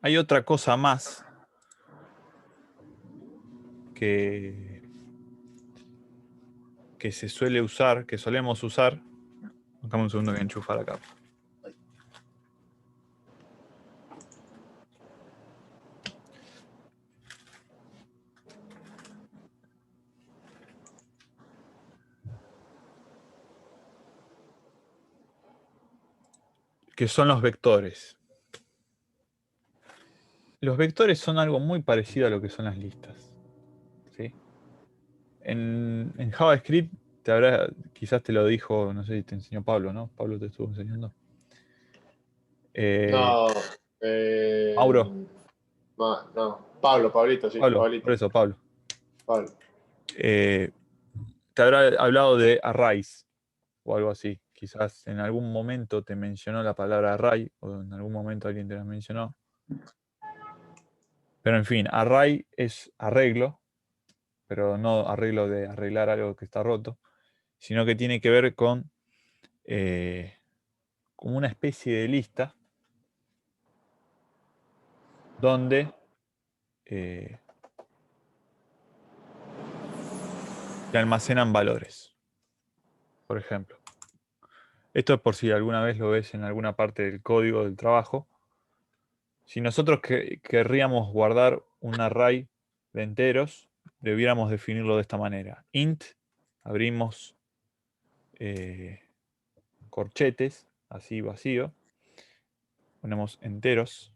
hay otra cosa más que, que se suele usar, que solemos usar. Dame un segundo que enchufar acá. Que son los vectores. Los vectores son algo muy parecido a lo que son las listas. ¿Sí? En JavaScript quizás te lo dijo, no sé si te enseñó Pablo, ¿no? Pablo te estuvo enseñando. No, Mauro. no. Pablito, sí, Pablo, por Pablito. eso, Pablo. Pablo. Eh, te habrá hablado de arrays o algo así. Quizás en algún momento te mencionó la palabra array o en algún momento alguien te la mencionó. Pero en fin, array es arreglo, pero no arreglo de arreglar algo que está roto, sino que tiene que ver con como una especie de lista donde se almacenan valores, por ejemplo. Esto es por si alguna vez lo ves en alguna parte del código del trabajo. Si nosotros querríamos guardar un array de enteros, debiéramos definirlo de esta manera. Int, abrimos corchetes, así vacío, ponemos enteros,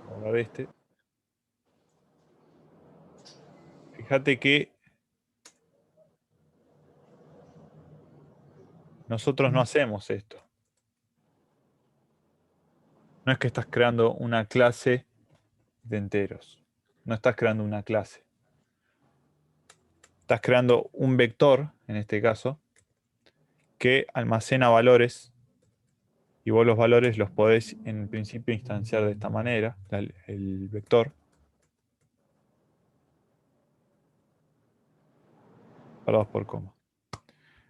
guardar este. Fíjate que nosotros no hacemos esto. No es que estás creando una clase de enteros. No estás creando una clase. Estás creando un vector, en este caso, que almacena valores y vos los valores los podés en principio instanciar de esta manera, el vector. Parados por coma.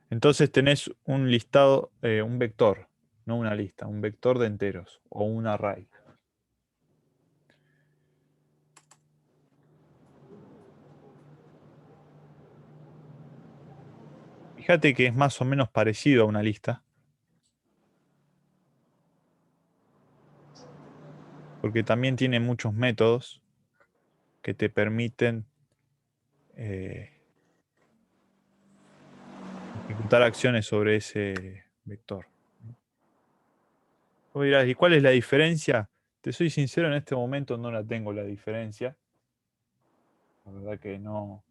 Entonces tenés un listado, un vector, no una lista, un vector de enteros o un array. Fíjate que es más o menos parecido a una lista, porque también tiene muchos métodos que te permiten ejecutar acciones sobre ese vector. Vos dirás, ¿y cuál es la diferencia? Te soy sincero, en este momento no la tengo la diferencia. La verdad que no.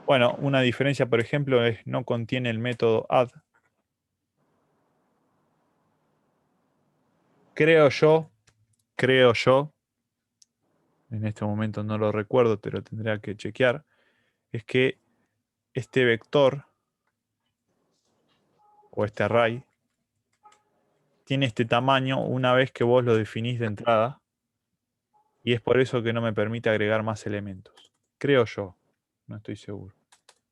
Bueno, una diferencia, por ejemplo, es no contiene el método add. Creo yo, en este momento no lo recuerdo, pero tendría que chequear, es que este vector o este array tiene este tamaño una vez que vos lo definís de entrada y es por eso que no me permite agregar más elementos. Creo yo, no estoy seguro.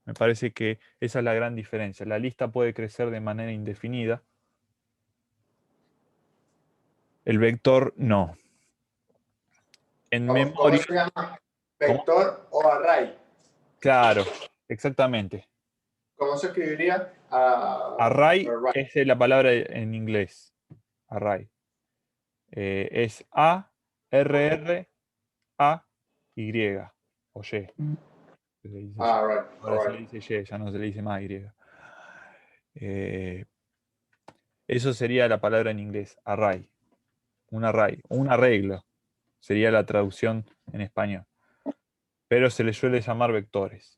Me parece que esa es la gran diferencia. La lista puede crecer de manera indefinida. El vector no. En ¿Cómo memoria, se llama? ¿cómo? ¿Vector o array? Claro, exactamente. ¿Cómo se escribiría? Array Array. es la palabra en inglés. Array. Es A-R-R-A-Y o Y. Se le dice Y. Right, Ahora se le alright. dice Y, ya no se le dice más Y. Eh, eso sería la palabra en inglés, array. Un array, un arreglo. Sería la traducción en español. Pero se le suele llamar vectores.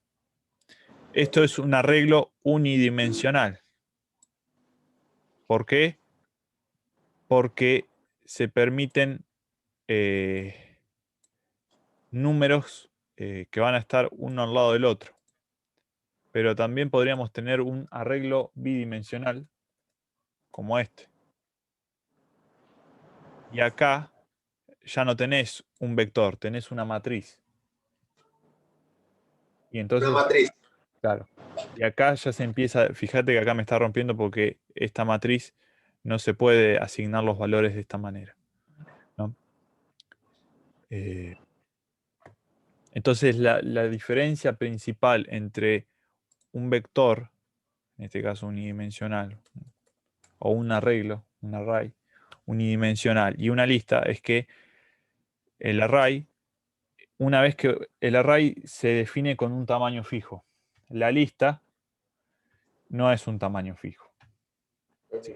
Esto es un arreglo unidimensional. ¿Por qué? Porque se permiten números que van a estar uno al lado del otro. Pero también podríamos tener un arreglo bidimensional como este. Y acá ya no tenés un vector, tenés una matriz. Y Una entonces, matriz. claro. Y acá ya se empieza, fíjate que acá me está rompiendo porque esta matriz no se puede asignar los valores de esta manera, ¿no? Entonces la diferencia principal entre un vector, en este caso unidimensional, o un arreglo, un array unidimensional y una lista es que el array, una vez que el array se define con un tamaño fijo, la lista no es un tamaño fijo. Ok.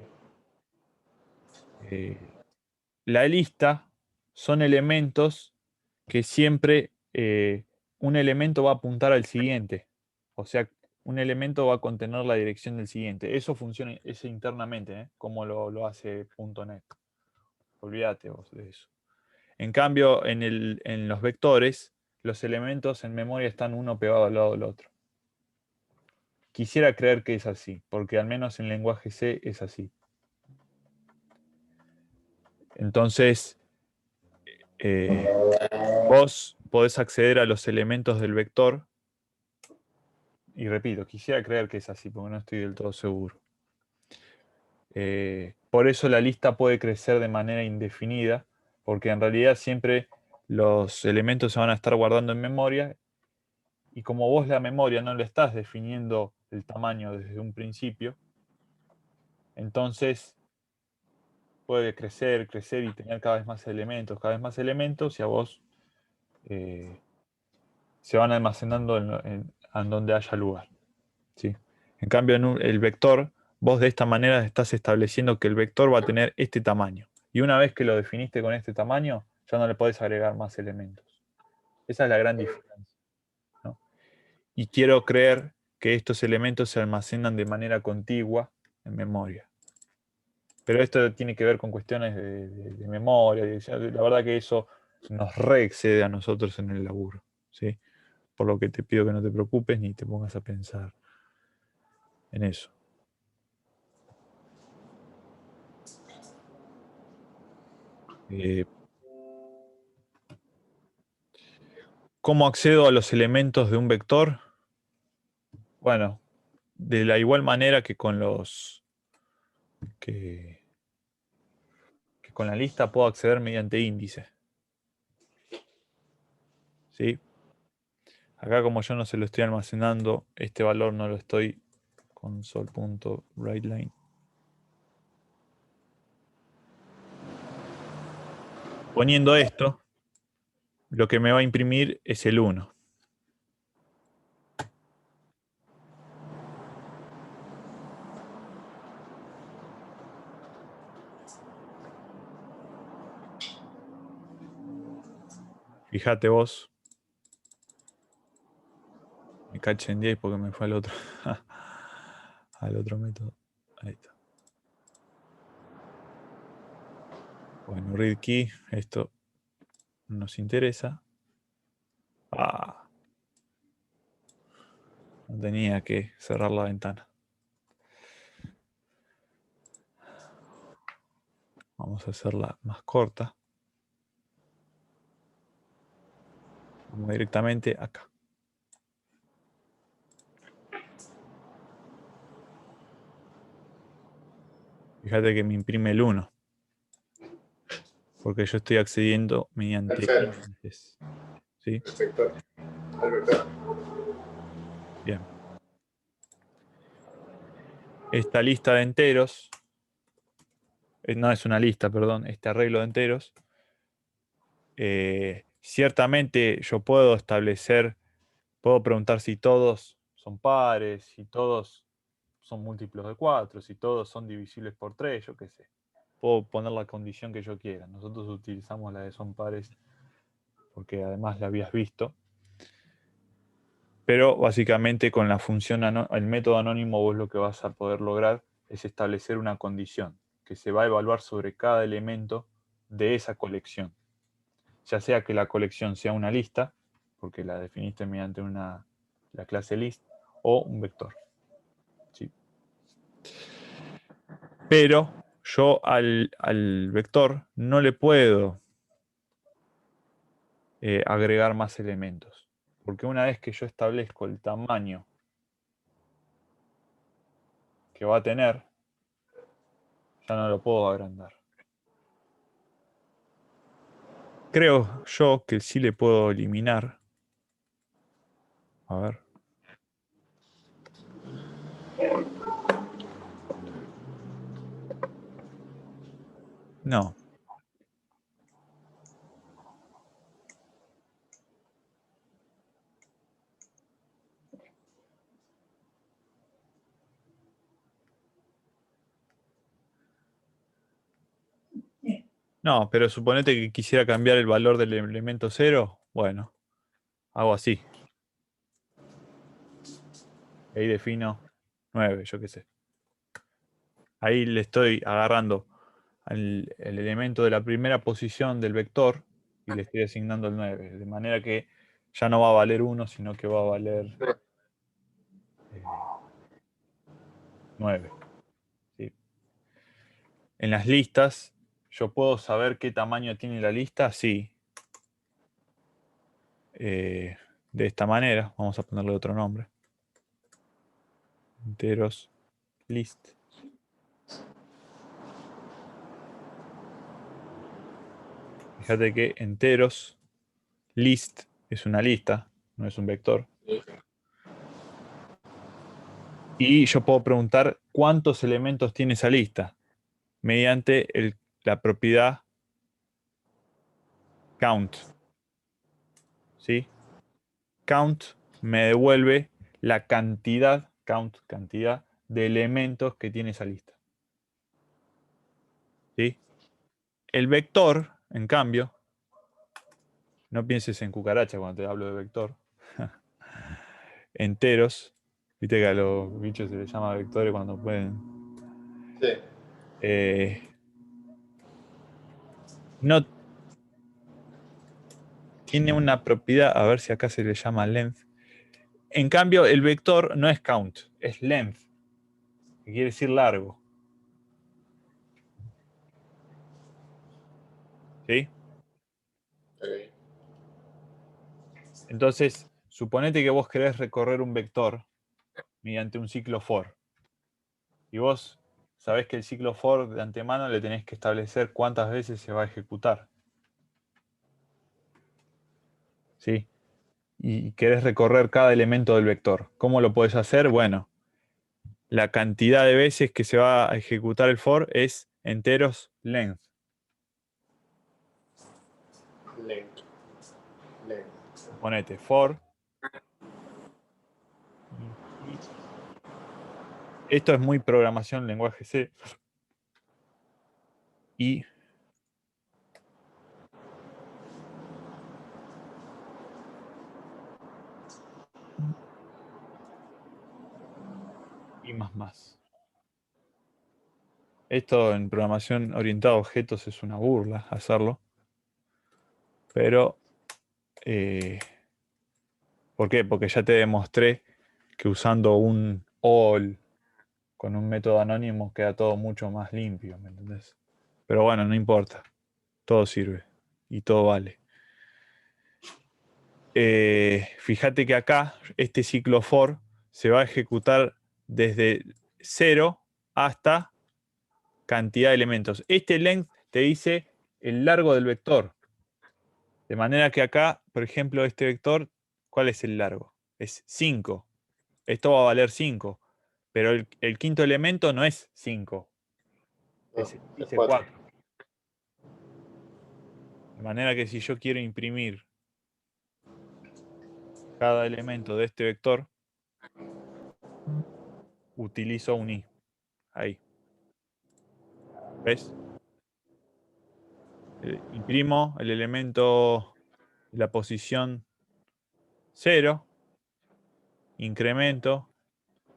La lista son elementos que siempre un elemento va a apuntar al siguiente. O sea, un elemento va a contener la dirección del siguiente. Eso funciona internamente, ¿eh? Como lo hace .NET. Olvídate vos de eso. En cambio, en los vectores, los elementos en memoria están uno pegado al lado del otro. Quisiera creer que es así, porque al menos en lenguaje C es así. Entonces, vos podés acceder a los elementos del vector. Y repito, quisiera creer que es así, porque no estoy del todo seguro. Por eso la lista puede crecer de manera indefinida, porque en realidad siempre los elementos se van a estar guardando en memoria, y como vos la memoria no le estás definiendo el tamaño desde un principio, entonces puede crecer, crecer y tener cada vez más elementos, y a vos se van almacenando en donde haya lugar. ¿Sí? En cambio, el vector, vos de esta manera estás estableciendo que el vector va a tener este tamaño. Y una vez que lo definiste con este tamaño, ya no le podés agregar más elementos. Esa es la gran diferencia, ¿no? Y quiero creer que estos elementos se almacenan de manera contigua en memoria. Pero esto tiene que ver con cuestiones de memoria. La verdad que eso nos reexcede a nosotros en el laburo, ¿sí? Por lo que te pido que no te preocupes ni te pongas a pensar en eso. ¿Cómo accedo a los elementos de un vector? Bueno, de la igual manera que con los que con la lista puedo acceder mediante índice. ¿Sí? Acá como yo no se lo estoy almacenando, este valor no lo estoy console.writeLine. Poniendo esto, lo que me va a imprimir es el 1. Fíjate vos. Me caché en 10 porque me fue al otro. al otro método. Ahí está. Bueno, read key. Esto nos interesa. No tenía que cerrar la ventana. Vamos a hacerla más corta. Vamos directamente acá. Fíjate que me imprime el 1. Porque yo estoy accediendo mediante índices. ¿Sí? Perfecto. Al vector. Bien. Esta lista de enteros, no es una lista, perdón, este arreglo de enteros, ciertamente yo puedo establecer, puedo preguntar si todos son pares, si todos son múltiplos de 4, si todos son divisibles por 3, yo qué sé. Puedo poner la condición que yo quiera. Nosotros utilizamos la de son pares porque además la habías visto. Pero básicamente con la función, el método anónimo, vos lo que vas a poder lograr es establecer una condición que se va a evaluar sobre cada elemento de esa colección. Ya sea que la colección sea una lista, porque la definiste mediante la clase list, o un vector. ¿Sí? Pero yo al vector no le puedo agregar más elementos. Porque una vez que yo establezco el tamaño que va a tener, ya no lo puedo agrandar. Creo yo que sí le puedo eliminar. A ver. No. No, pero suponete que quisiera cambiar el valor del elemento 0. Bueno, hago así. Ahí defino 9, yo qué sé. Ahí le estoy agarrando el elemento de la primera posición del vector y le estoy asignando el 9. De manera que ya no va a valer 1, sino que va a valer 9. ¿Sí? En las listas, ¿yo puedo saber qué tamaño tiene la lista? Sí. De esta manera, vamos a ponerle otro nombre. Enteros list. Fíjate que enteros list es una lista, no es un vector. Y yo puedo preguntar cuántos elementos tiene esa lista mediante la propiedad count. ¿Sí? Count me devuelve la cantidad, cantidad de elementos que tiene esa lista. ¿Sí? El vector, en cambio, no pienses en cucaracha cuando te hablo de vector. Enteros. Viste que a los bichos se les llama vectores cuando pueden. Sí. No tiene una propiedad, a ver si acá se le llama length. En cambio, el vector no es count, es length, que quiere decir largo. ¿Sí? Ok. Entonces, suponete que vos querés recorrer un vector mediante un ciclo for. Y vos sabés que el ciclo for de antemano le tenés que establecer cuántas veces se va a ejecutar. ¿Sí? Y querés recorrer cada elemento del vector. ¿Cómo lo podés hacer? Bueno, la cantidad de veces que se va a ejecutar el for es enteros length. Lento. Lento. Ponete for. Esto es muy programación lenguaje C. Y más. Esto en programación orientada a objetos es una burla hacerlo. Pero, ¿por qué? Porque ya te demostré que usando un all con un método anónimo queda todo mucho más limpio, ¿me entendés? Pero bueno, no importa. Todo sirve y todo vale. Fíjate que acá este ciclo for se va a ejecutar desde 0 hasta cantidad de elementos. Este length te dice el largo del vector. De manera que acá, por ejemplo, este vector, ¿cuál es el largo? Es 5. Esto va a valer 5. Pero el quinto elemento no es 5, No, es dice 4. 4. De manera que si yo quiero imprimir cada elemento de este vector, utilizo un i. Ahí. ¿Ves? Imprimo el elemento de la posición 0, incremento,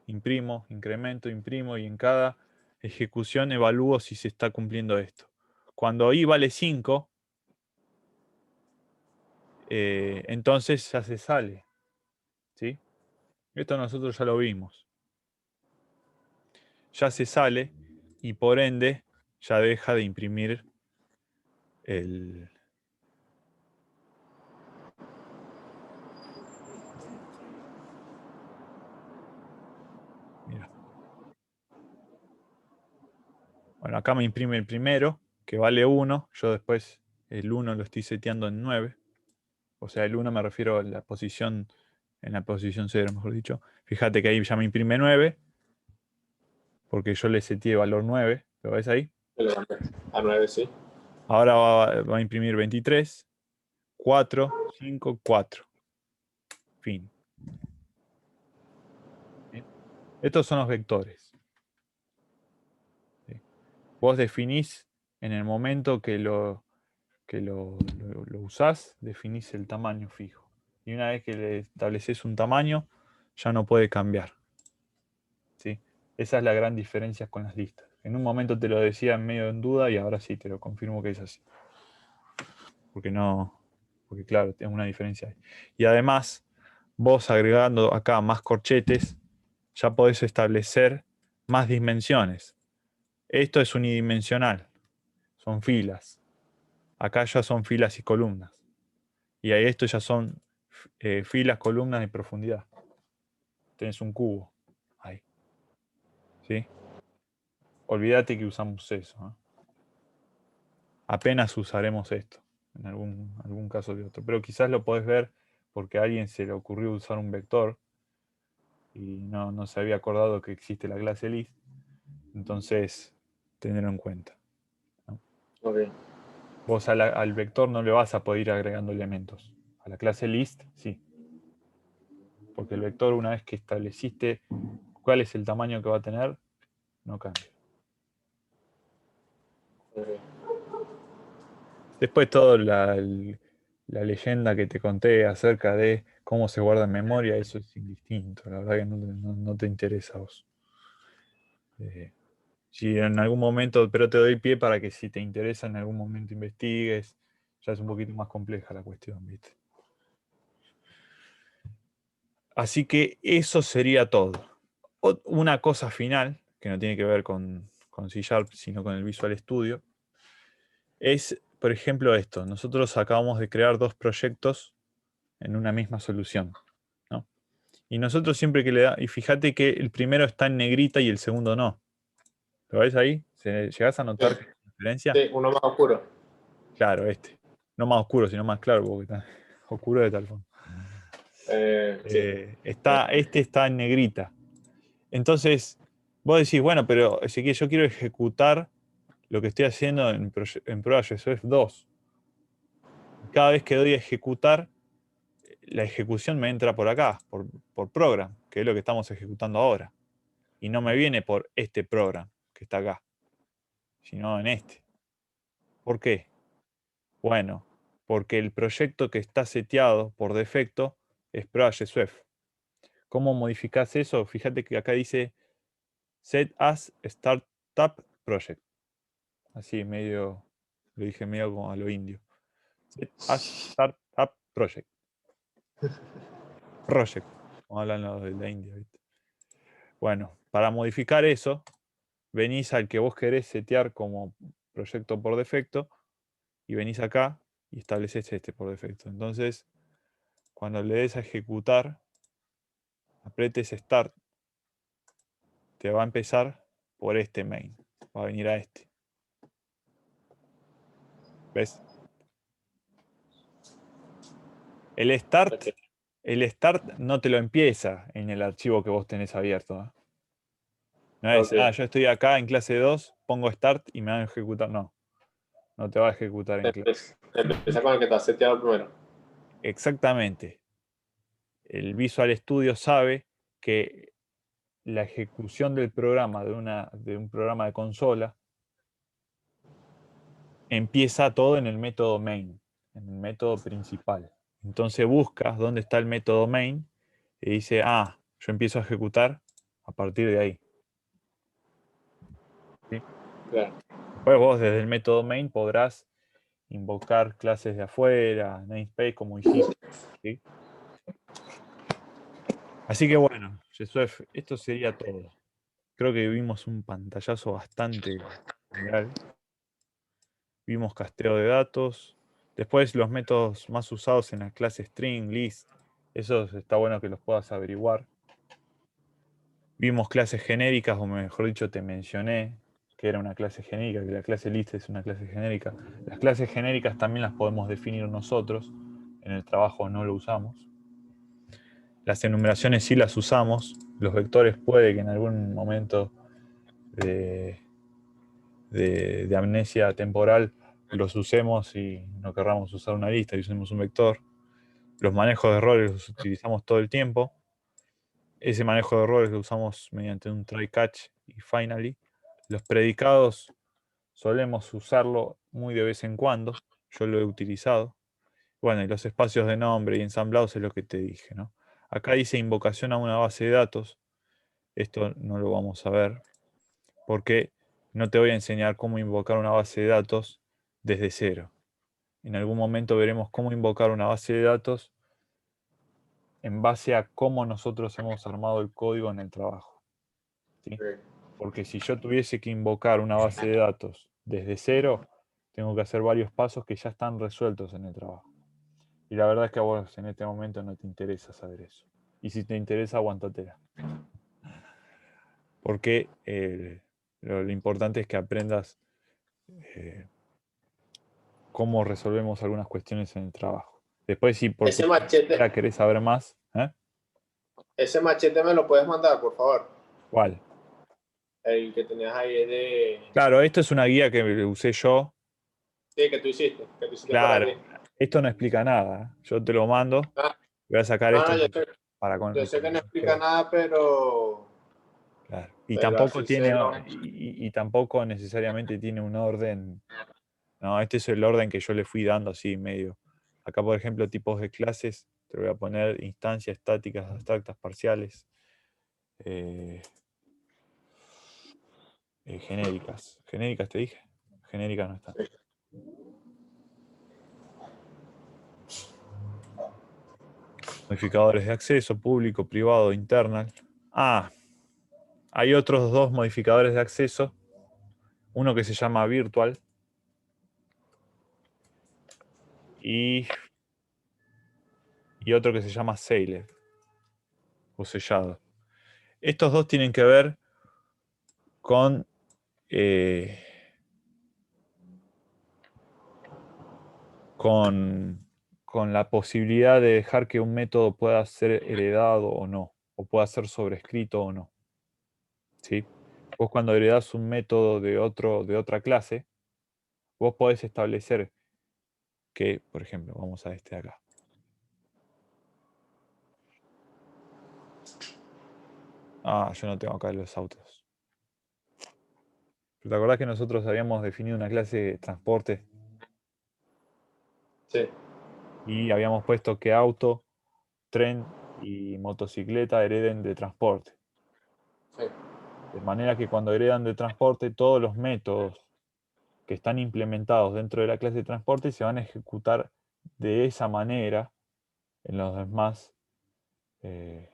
imprimo, incremento, imprimo y en cada ejecución evalúo si se está cumpliendo esto. Cuando i vale 5, entonces ya se sale. ¿Sí? Esto nosotros ya lo vimos. Ya se sale y por ende ya deja de imprimir el... Mira. Bueno, acá me imprime el primero, que vale 1. Yo después el 1 lo estoy seteando en 9. O sea, el 1 me refiero a la posición, en la posición 0, mejor dicho. Fíjate que ahí ya me imprime 9, porque yo le seteé valor 9. ¿Lo ves ahí? Le cambié a 9, sí. Ahora va a imprimir 23, 4, 5, 4. Fin. Bien. Estos son los vectores. ¿Sí? Vos definís en el momento que lo usás, definís el tamaño fijo. Y una vez que le estableces un tamaño, ya no puede cambiar. ¿Sí? Esa es la gran diferencia con las listas. En un momento te lo decía en medio en duda y ahora sí te lo confirmo que es así. Porque claro, es una diferencia ahí. Y además, vos agregando acá más corchetes, ya podés establecer más dimensiones. Esto es unidimensional, son filas. Acá ya son filas y columnas. Y ahí esto ya son filas, columnas y profundidad. Tenés un cubo ahí. ¿Sí? Olvídate que usamos eso. Apenas usaremos esto, en algún caso de otro. Pero quizás lo podés ver porque a alguien se le ocurrió usar un vector y no se había acordado que existe la clase list. Entonces, tenerlo en cuenta, ¿no? Ok. Vos al vector no le vas a poder ir agregando elementos. A la clase list, sí. Porque el vector, una vez que estableciste cuál es el tamaño que va a tener, no cambia. Ok. Después toda la leyenda que te conté acerca de cómo se guarda en memoria, eso es indistinto. La verdad que no te interesa a vos. Si en algún momento, pero te doy pie para que si te interesa en algún momento investigues, ya es un poquito más compleja la cuestión, ¿viste? Así que eso sería todo. Una cosa final, que no tiene que ver con C Sharp, sino con el Visual Studio, es, por ejemplo, esto. Nosotros acabamos de crear dos proyectos en una misma solución, ¿no? Y nosotros siempre que le da, y fíjate que el primero está en negrita y el segundo no. ¿Lo ves ahí? ¿Llegás a Sí, notar la diferencia? sí, uno más oscuro. Claro, este. No más oscuro, sino más claro, porque está oscuro de tal forma. Sí. Este está en negrita. Entonces, vos decís, bueno, pero Ezequiel, yo quiero ejecutar lo que estoy haciendo en Project Swift 2. Cada vez que doy a ejecutar, la ejecución me entra por acá, por program, que es lo que estamos ejecutando ahora. Y no me viene por este program que está acá, sino en este. ¿Por qué? Bueno, porque el proyecto que está seteado por defecto es Project Swift. ¿Cómo modificás eso? Fíjate que acá dice Set as Startup Project. Así medio, lo dije medio como a lo indio. Set as Startup Project. Project, como hablan los de la India, ¿viste? Bueno, para modificar eso, venís al que vos querés setear como proyecto por defecto y venís acá y estableces este por defecto. Entonces, cuando le des a ejecutar, apretes Start, te va a empezar por este main. Va a venir a este. ¿Ves? El Start, Ok. el Start no te lo empieza en el archivo que vos tenés abierto, ¿eh? No es, Ok. yo estoy acá en clase 2, pongo Start y me va a ejecutar. No, no te va a ejecutar en clase. Empieza con el que está seteado primero. Exactamente. El Visual Studio sabe que la ejecución del programa de un programa de consola empieza todo en el método main, en el método principal. Entonces buscas dónde está el método main y dice, yo empiezo a ejecutar a partir de ahí. ¿Sí? Claro. Después vos desde el método main podrás invocar clases de afuera, namespace como hicimos. ¿Sí? Así que bueno, Jesús, esto sería todo. Creo que vimos un pantallazo bastante general. Vimos casteo de datos. Después los métodos más usados en la clase string, list. Esos está bueno que los puedas averiguar. Vimos clases genéricas, o mejor dicho, te mencioné. que era una clase genérica, que la clase list es una clase genérica. Las clases genéricas también las podemos definir nosotros, en el trabajo no lo usamos. Las enumeraciones sí las usamos, los vectores puede que en algún momento de amnesia temporal los usemos y no querramos usar una lista y usemos un vector. Los manejos de errores los utilizamos todo el tiempo. Ese manejo de errores lo usamos mediante un try catch y finally. Los predicados solemos usarlo muy de vez en cuando. Yo lo he utilizado. Bueno, y los espacios de nombre y ensamblados es lo que te dije, ¿no? Acá dice invocación a una base de datos. Esto no lo vamos a ver porque no te voy a enseñar cómo invocar una base de datos desde cero. En algún momento veremos cómo invocar una base de datos en base a cómo nosotros hemos armado el código en el trabajo, ¿sí? Ok. Porque si yo tuviese que invocar una base de datos desde cero, tengo que hacer varios pasos que ya están resueltos en el trabajo. Y la verdad es que a vos en este momento no te interesa saber eso. Y si te interesa, aguantatela. Porque lo importante es que aprendas cómo resolvemos algunas cuestiones en el trabajo. Después, si por Ese machete, curiosidad querés saber más, ¿eh? ese machete me lo puedes mandar, por favor. ¿Cuál? El que tenías ahí de... Claro, esto es una guía que usé yo. Sí, que tú hiciste para Claro, ti. esto no explica nada. Yo te lo mando. Ah, Voy a sacar no, esto no, para yo con sé que no los explica nada, claro. Y pero tampoco así se tiene, lo... y tampoco necesariamente tiene un orden. No, este es el orden que yo le fui dando así medio. Acá, por ejemplo, tipos de clases, te voy a poner instancias estáticas, abstractas, parciales, eh, genéricas. ¿Genéricas te dije? Genéricas no están. Modificadores de acceso, público, privado, internal. Ah, hay otros dos modificadores de acceso. Uno que se llama virtual y otro que se llama sealed o sellado. Estos dos tienen que ver con, eh, con la posibilidad de dejar que un método pueda ser heredado o no, o pueda ser sobrescrito o no. ¿Sí? Vos cuando heredás un método de otra clase, vos podés establecer que, por ejemplo, vamos a este de acá. Ah, yo no tengo acá los autos. ¿Te acordás que nosotros habíamos definido una clase de transporte Sí, y habíamos puesto que auto, tren y motocicleta hereden de transporte? sí. De manera que cuando heredan de transporte, todos los métodos que están implementados dentro de la clase de transporte se van a ejecutar de esa manera en los demás, eh,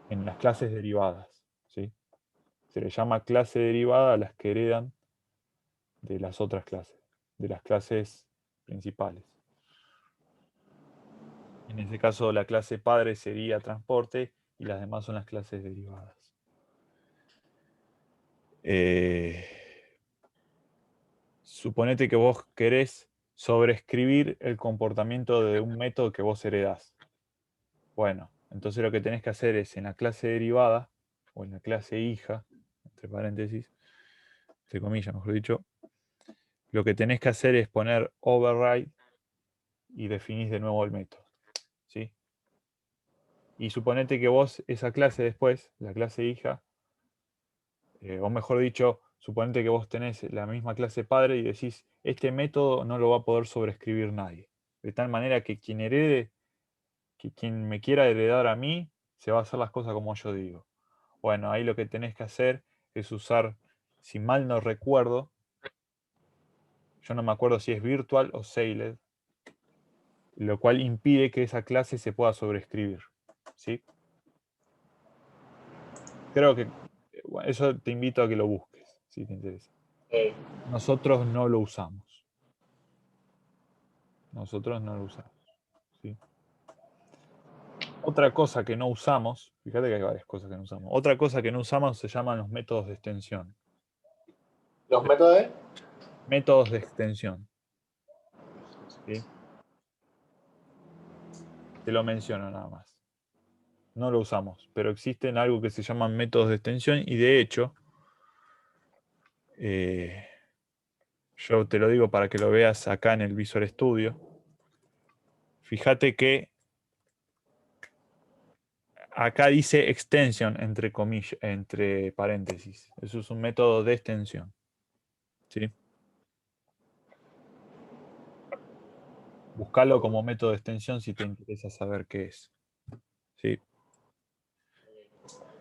en las clases derivadas, ¿sí? Se le llama clase derivada a las que heredan de las otras clases, de las clases principales. En ese caso, la clase padre sería transporte y las demás son las clases derivadas. Suponete que vos querés sobreescribir el comportamiento de un método que vos heredás. Bueno, entonces lo que tenés que hacer es en la clase derivada, o en la clase hija, entre paréntesis, entre comillas, mejor dicho, lo que tenés que hacer es poner override y definís de nuevo el método, ¿sí? Y suponete que vos esa clase después, la clase hija, o mejor dicho, suponete que vos tenés la misma clase padre y decís, este método no lo va a poder sobreescribir nadie. De tal manera que quien herede, que quien me quiera heredar a mí, se va a hacer las cosas como yo digo. Bueno, ahí lo que tenés que hacer es usar, si mal no recuerdo, yo no me acuerdo si es virtual o sealed, lo cual impide que esa clase se pueda sobreescribir, ¿sí? Creo que bueno, eso te invito a que lo busques, si te interesa. Nosotros no lo usamos. Nosotros no lo usamos, ¿sí? Otra cosa que no usamos, fíjate que hay varias cosas que no usamos. Otra cosa que no usamos se llaman los métodos de extensión. ¿Los métodos de? Métodos de extensión. ¿Sí? Te lo menciono nada más. No lo usamos, pero existen algo que se llaman métodos de extensión y de hecho, yo te lo digo para que lo veas acá en el Visual Studio. Fíjate que acá dice extension entre comillas, entre paréntesis. Eso es un método de extensión. ¿Sí? Búscalo como método de extensión si te interesa saber qué es. ¿Sí?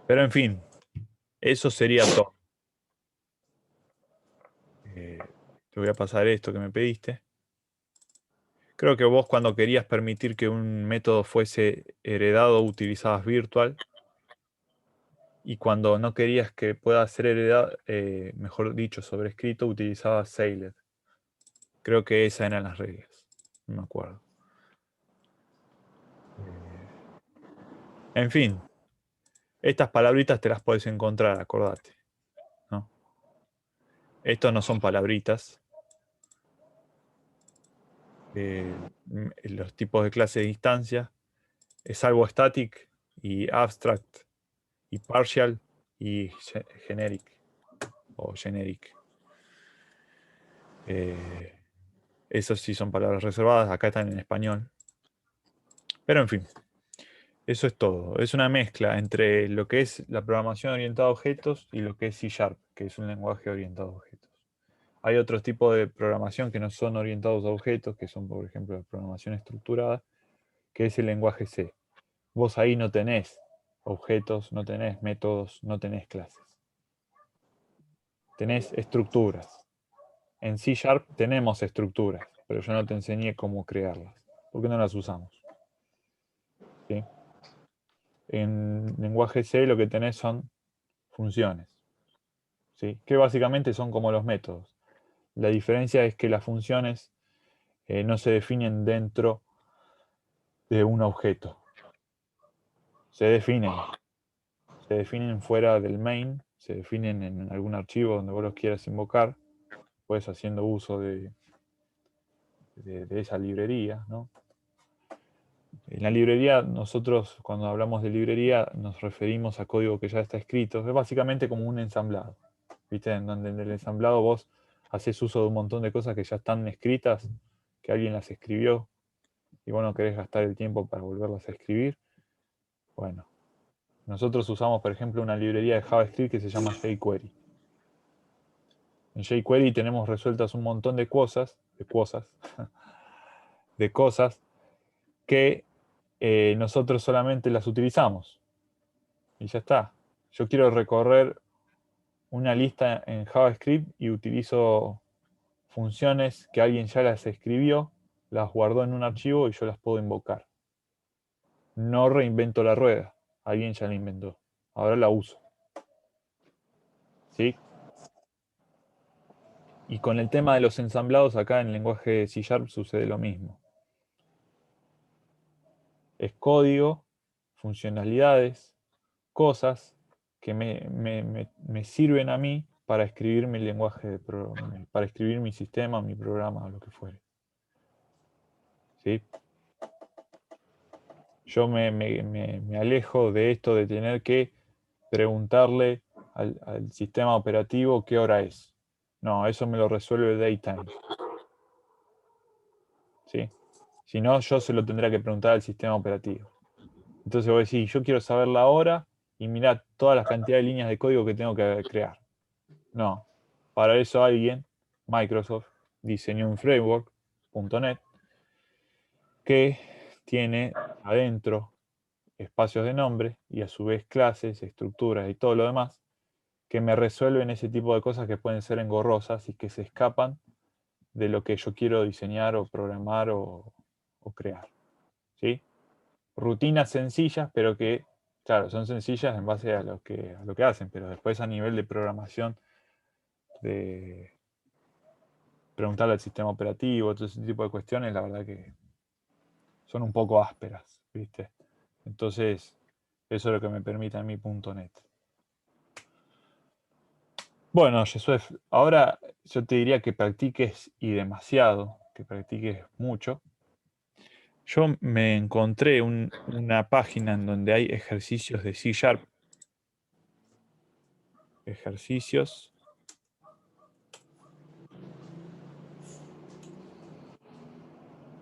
Pero en fin, eso sería todo. Te voy a pasar esto que me pediste. Creo que vos cuando querías permitir que un método fuese heredado utilizabas virtual y cuando no querías que pueda ser heredado, mejor dicho, sobrescrito, utilizabas Sailed. Creo que esas eran las reglas. No me acuerdo. En fin, estas palabritas te las puedes encontrar, acordate, ¿no? Estos no son palabritas. Los tipos de clase de instancia es algo static y abstract y partial y generic o generic. Esos sí son palabras reservadas, acá están en español. Pero en fin, eso es todo. Es una mezcla entre lo que es la programación orientada a objetos y lo que es C#, que es un lenguaje orientado a objetos. Hay otros tipos de programación que no son orientados a objetos, que son, por ejemplo, la programación estructurada, que es el lenguaje C. Vos ahí no tenés objetos, no tenés métodos, no tenés clases. Tenés estructuras. En C# tenemos estructuras, pero yo no te enseñé cómo crearlas, porque no las usamos. ¿Sí? En lenguaje C lo que tenés son funciones, ¿sí? Que básicamente son como los métodos. La diferencia es que las funciones no se definen dentro de un objeto. Se definen fuera del main, se definen en algún archivo donde vos los quieras invocar, pues haciendo uso de esa librería, ¿no? En la librería, nosotros cuando hablamos de librería nos referimos a código que ya está escrito. Es básicamente como un ensamblado. ¿Viste? En donde en el ensamblado vos haces uso de un montón de cosas que ya están escritas, que alguien las escribió, y vos no querés gastar el tiempo para volverlas a escribir. Bueno, nosotros usamos, por ejemplo, una librería de JavaScript que se llama jQuery. En jQuery tenemos resueltas un montón de cosas que nosotros solamente las utilizamos. Y ya está. Yo quiero recorrer una lista en JavaScript y utilizo funciones que alguien ya las escribió, las guardó en un archivo y yo las puedo invocar. No reinvento la rueda. Alguien ya la inventó. Ahora la uso. ¿Sí? Y con el tema de los ensamblados, acá en el lenguaje C# sucede lo mismo. Es código, funcionalidades, cosas que me sirven a mí para escribir mi lenguaje, para escribir mi sistema, mi programa, lo que fuere. ¿Sí? Yo me alejo de esto de tener que preguntarle al sistema operativo qué hora es. No, eso me lo resuelve Datetime. ¿Sí? Si no, yo se lo tendría que preguntar al sistema operativo. Entonces voy a decir, yo quiero saber la hora y mirar todas las cantidades de líneas de código que tengo que crear. No. Para eso alguien, Microsoft, diseñó un framework, .NET, que tiene adentro espacios de nombre y a su vez clases, estructuras y todo lo demás, que me resuelven ese tipo de cosas que pueden ser engorrosas y que se escapan de lo que yo quiero diseñar o programar o crear. ¿Sí? Rutinas sencillas, pero que, claro, son sencillas en base a lo que hacen, pero después a nivel de programación, de preguntarle al sistema operativo, todo ese tipo de cuestiones, la verdad que son un poco ásperas, ¿viste? Entonces, eso es lo que me permite a mí .NET. Bueno, Jesús, ahora yo te diría que practiques y demasiado, que practiques mucho. Yo me encontré una página en donde hay ejercicios de C Sharp, ejercicios,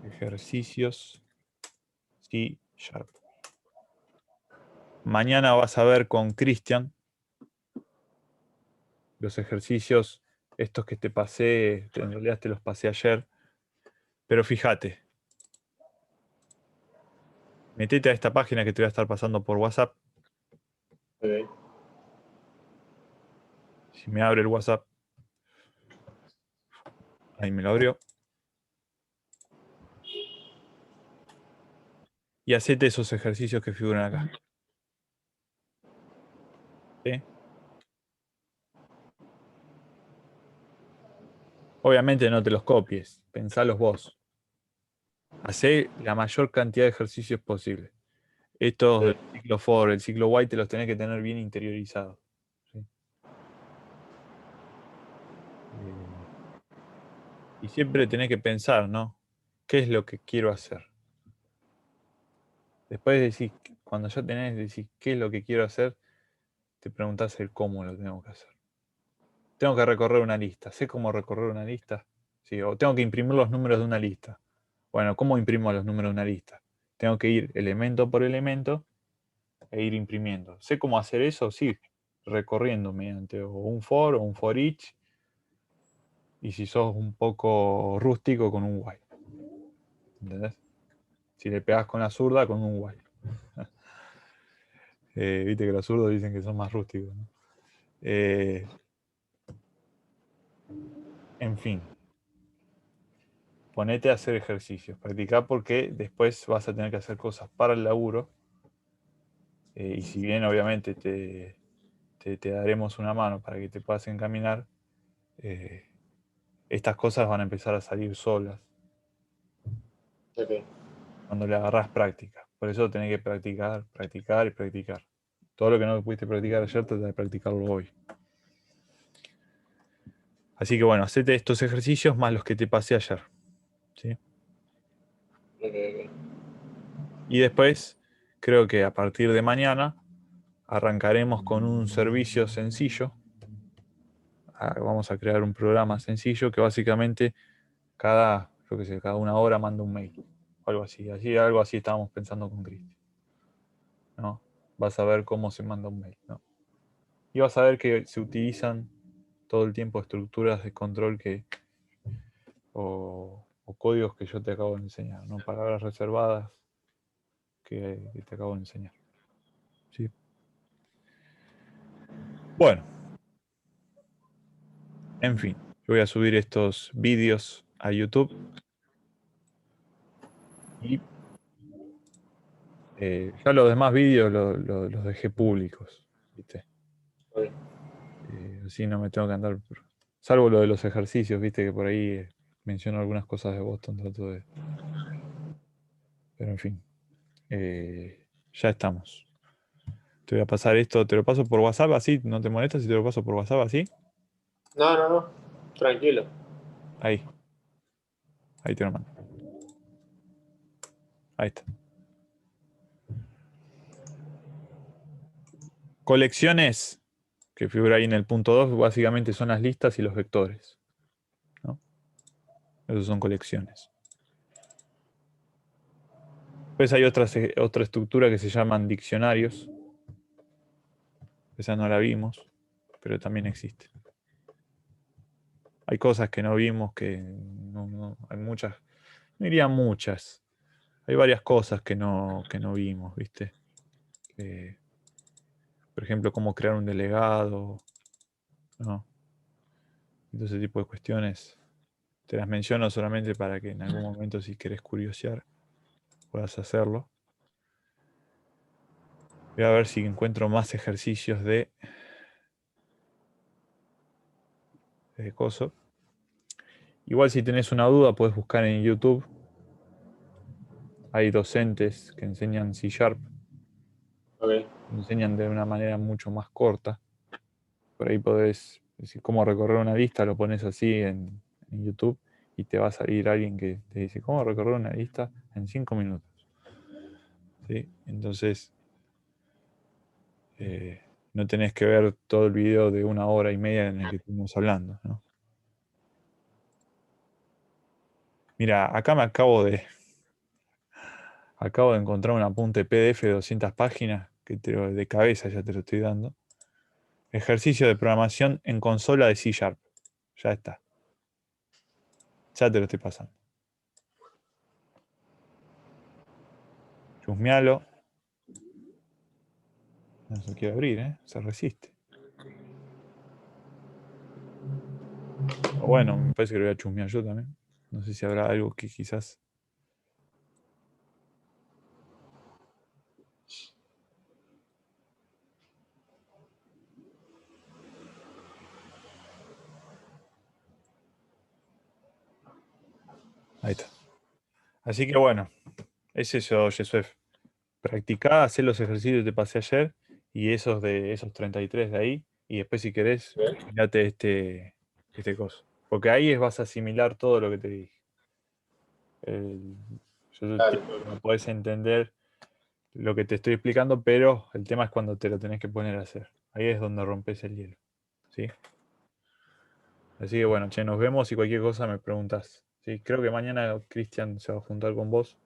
ejercicios C Sharp. Mañana vas a ver con Cristian los ejercicios, estos que te pasé, en realidad te los pasé ayer, pero fíjate, metete a esta página que te voy a estar pasando por WhatsApp. Ok. Si me abre el WhatsApp, ahí me lo abrió. Y hacete esos ejercicios que figuran acá. ¿Sí? Obviamente no te los copies, pensalos vos. Hacé la mayor cantidad de ejercicios posible. Estos del Sí. ciclo for, el ciclo Y, te los tenés que tener bien interiorizados. ¿Sí? Eh, y siempre tenés que pensar, ¿no? ¿Qué es lo que quiero hacer? Después decís, cuando ya tenés, decís, ¿qué es lo que quiero hacer? Te preguntás el cómo lo tengo que hacer. Tengo que recorrer una lista. ¿Sé cómo recorrer una lista? Sí, o tengo que imprimir los números de una lista. Bueno, ¿cómo imprimo los números de una lista? Tengo que ir elemento por elemento e ir imprimiendo. ¿Sé cómo hacer eso? Sí, recorriendo mediante o un for o un for each. Y si sos un poco rústico, con un while. ¿Entendés? Si le pegas con la zurda, con un while. Viste que los zurdos dicen que son más rústicos, ¿no? En fin, ponete a hacer ejercicios, practicá porque después vas a tener que hacer cosas para el laburo. Y si bien obviamente te daremos una mano para que te puedas encaminar, eh, estas cosas van a empezar a salir solas Ok. cuando le agarrás práctica. Por eso tenés que practicar, practicar y practicar. Todo lo que no pudiste practicar ayer, trata de practicarlo hoy. Así que bueno, hacete estos ejercicios más los que te pasé ayer. ¿Sí? Ok, ok. Y después, creo que a partir de mañana, arrancaremos con un servicio sencillo. Vamos a crear un programa sencillo que básicamente yo qué sé, cada una hora manda un mail. Algo así. Algo así estábamos pensando con Cristian. ¿No? Vas a ver cómo se manda un mail. ¿No? Y vas a ver que se utilizan todo el tiempo estructuras de control o códigos que yo te acabo de enseñar, ¿no? Palabras reservadas que te acabo de enseñar. ¿Sí? Bueno, en fin, yo voy a subir estos vídeos a YouTube y ya los demás vídeos los dejé públicos, ¿viste? Ok. Así no me tengo que andar, salvo lo de los ejercicios, ¿viste? Que por ahí menciono algunas cosas de Boston, pero en fin, ya estamos. Te voy a pasar esto, te lo paso por WhatsApp así, ¿no te molesta si te lo paso por WhatsApp así? No, no, no. Tranquilo. Ahí, ahí te lo mando. Ahí está. Colecciones, que figura ahí en el punto 2, básicamente son las listas y los vectores, ¿no? Esos son colecciones. Después hay otra estructura que se llaman diccionarios. Esa no la vimos, pero también existe. Hay cosas que no vimos que hay muchas, no diría muchas. Hay varias cosas que no vimos, ¿viste? Por ejemplo, cómo crear un delegado, ¿no? Y todo ese tipo de cuestiones. Te las menciono solamente para que en algún momento, si querés curiosear, puedas hacerlo. Voy a ver si encuentro más ejercicios de coso. Igual si tenés una duda, podés buscar en YouTube. Hay docentes que enseñan C Sharp. Ok. Enseñan de una manera mucho más corta. Por ahí podés decir cómo recorrer una lista, lo pones así en YouTube y te va a salir alguien que te dice cómo recorrer una lista en 5 minutos. ¿Sí? Entonces, no tenés que ver todo el video de 1 hora y media en el que estuvimos hablando, ¿no? Mira, acá acabo de encontrar un apunte PDF de 200 páginas que de cabeza ya te lo estoy dando. Ejercicio de programación en consola de C#. Ya está. Ya te lo estoy pasando. Chusmealo. No se quiere abrir, ¿eh? Se resiste. O bueno, me parece que lo voy a chusmear yo también. No sé si habrá algo que quizás... Ahí está. Así que bueno, es eso, Jesús. Practicá, hacé los ejercicios que te pasé ayer y esos 33 de ahí. Y después, si querés, Bien. mirate este coso. Porque ahí vas a asimilar todo lo que te dije. Yo Dale. no podés entender lo que te estoy explicando, pero el tema es cuando te lo tenés que poner a hacer. Ahí es donde rompes el hielo. ¿Sí? Así que bueno, che, nos vemos y cualquier cosa me preguntas. ¿Sí? Creo que mañana Cristian se va a juntar con vos,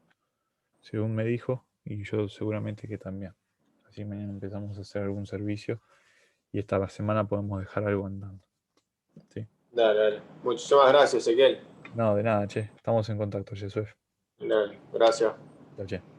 según me dijo, y yo seguramente que también. Así mañana empezamos a hacer algún servicio y esta semana podemos dejar algo andando. ¿Sí? Dale, dale. Muchísimas gracias, Ezequiel. No, de nada, che. Estamos en contacto, Jesús. Dale, gracias. Chao, che.